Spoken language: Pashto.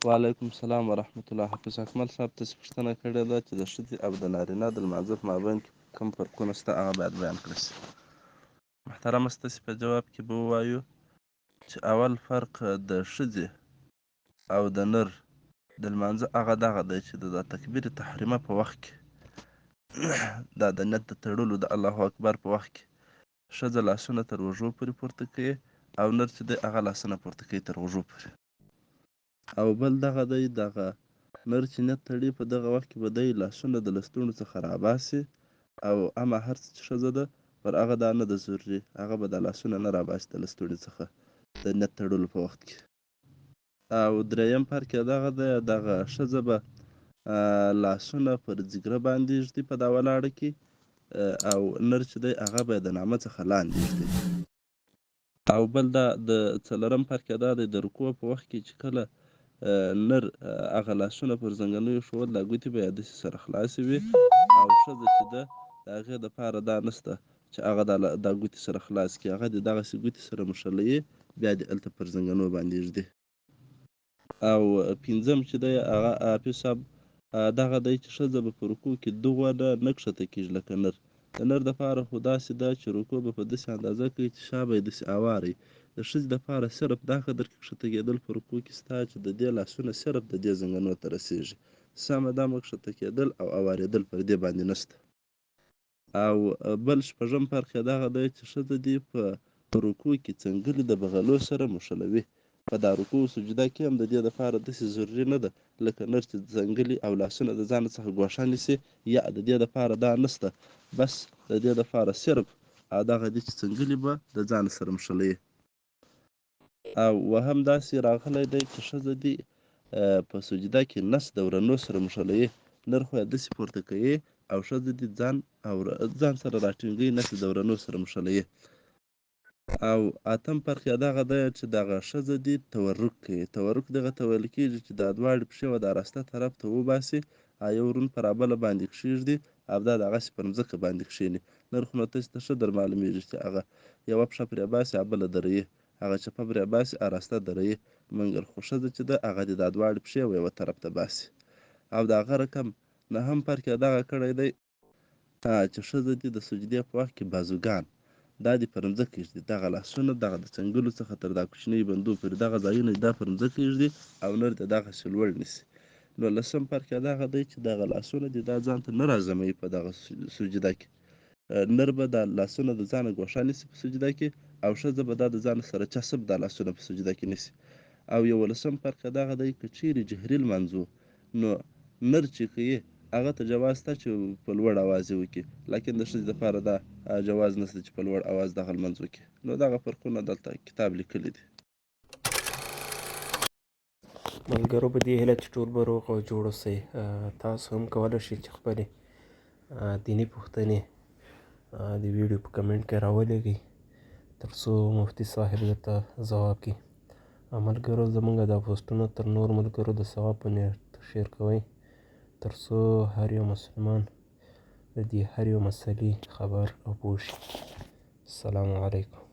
وعلیکم السلام ورحمة الله. حافظ اکمل صاحب تاسې پوښتنه کړې ده چې د ښځې او د نارینه د لمانځه په مابین کې کوم فرقونه شته، هغه باید بیان کړی شي. محترمه ستاسې په جواب کې به ووایو چې اول فرق د ښځې او د نر د لمانځه هغه دغه دی چې د تکبیر تحریمه په وخت کې دا د نیت د تړلو د الله اکبر په وخت کې ښځه لاسونه تر اوږو پورې پورته کوي او نر چې دی هغه لاسونه پورته کوي تر اوږو پورې. او بل دغه دی، دغه نر چې نیت تړي په دغه وخت کې به دی لاسونه د لستوڼو څخه راباسي او اما هر څه چې ښځه ده پر هغه دا نه ده ضروري، هغه به دا لاسونه نه راباسي د لستوڼي څخه د نیت تړلو په وخت کې. او دریم فرق یې دغه دی، دغه ښځه به لاسونه پر ځیګره باندې ږدي په دا ولاړه کې، او نر چې دی هغه به یې د نامه څخه لاندې ږدي. او بل دا د څلورم فرق یې دا دی، د رکوع په وخت کې چې کله نر هغه لاسونه پر زنګنیو ښول، دا ګوتې به یې داسې سره خلاصې وي، او ښځه چې ده د هغې دپاره دا نشته چې هغه دا ګوتې سره خلاص کړي، هغه دې دغسې ګوتې سره مښلوي، بیا دې هلته پر زنګنو باندې ږدي. او پنځم چې دی هغه حافظ صاحب دغه دی چې ښځه به په رکوع کې دوغونه نه کښته کېږي لکه نر. د نر دپاره خو داسې ده چې رکوع به په داسې اندازه کوي چې شا به یې داسې اواری. د ښځې دپاره صرف دا قدر کې کښته کېدل په رکوع کې ستا چې د دې لاسونه صرف د دې زنګنو ته رسېږي، سمه دمه کښته کېدل او اوارېدل پر دې باندې نشته. او بل شپږم فرق یې دغه دی چې ښځه دې په رکوع کې څنګلې د بغلو سره مښلوي. په دا رکوع سجده کې هم د دې دپاره داسې ضروري نه ده لکه نر چې څنګلې او لاسونه د ځان څخه ګوښه نیسي، یا د دې دپاره دا نشته، بس د دې دپاره صرف دغه دي چې څنګلې به د ځان سره مښلوي. او هم داسې راغلی دی چې ښځه دې په سجده کې نس د ورنو سره مښلوي، نر خو یې داسې پورته کوي او ښځه دې ځان سره راټینګوي، نس د ورنو سره مښلوي. او اتم فرق یې دغه دی چې دغه ښځه دې تورک کوي. تورک دغه ته ویل کېږي چې دا دواړې پښې به دا راسته طرف ته وباسي، یو ورون پر بله باندې کښېږدي او دا دغسې پر مځکه باندې کښېني. نر خو نو تاسې ته ښه در معلومېږي چې هغه یوه پښه پرې باسي او بله دروي، هغه چپه پرې باسي او راسته دروي، مګر خو ښځه چې ده هغه دې دا دواړې پښې یوه طرف ته باسي. او د هغه رقم نهم فرق یې دغه کړی دی چې ښځه دې د سجدې په وخت کې بازوګان دا دې پر مځکه ږدي، دغه لاسونه دغه د څنګلو څخه تر دا کوچنۍ بندو پورې دغه ځایونه دا پر مځکه ږدي او نر دې دغسې لوړ نیسي. نو لسم فرق یې دغه دی چې دغه لاسونه دې دا ځان ته نه رازموي په دغه سجده کې. نر به دا لاسونه د ځانه ګوښه نیسي په سجده کې، او ښځه به دا د ځانه سره چسب دا لاسونه په سجده کې نیسي. او یولسم فرق یې دغه دی که چیرې جهري لمانځو نو نر چې کوي هغه ته جواز شته چې په لوړ اواز یې وکړي، لیکن د ښځې دپاره دا جواز نشته چې په لوړ اواز دغه لمونځ وکړي. نو دغه فرقونه دلته کتاب لیکلي دي. ملګرو په دې هیله چې ټول به روغ او جوړ اوسئ. تاسو هم کولی شئ چې خپلې دیني پوښتنې د ویډیو په کمنټ کې راولېږئ تر څو مفتي صاحب درته ځواب کړي. ملګرو زموږ دا پوسټونه تر نور ملګرو د ثواب په نیت شیر کوئ تر څو هر یو مسلمان د دې هر یو مسلې خبر او پوه شي. السلام علیکم.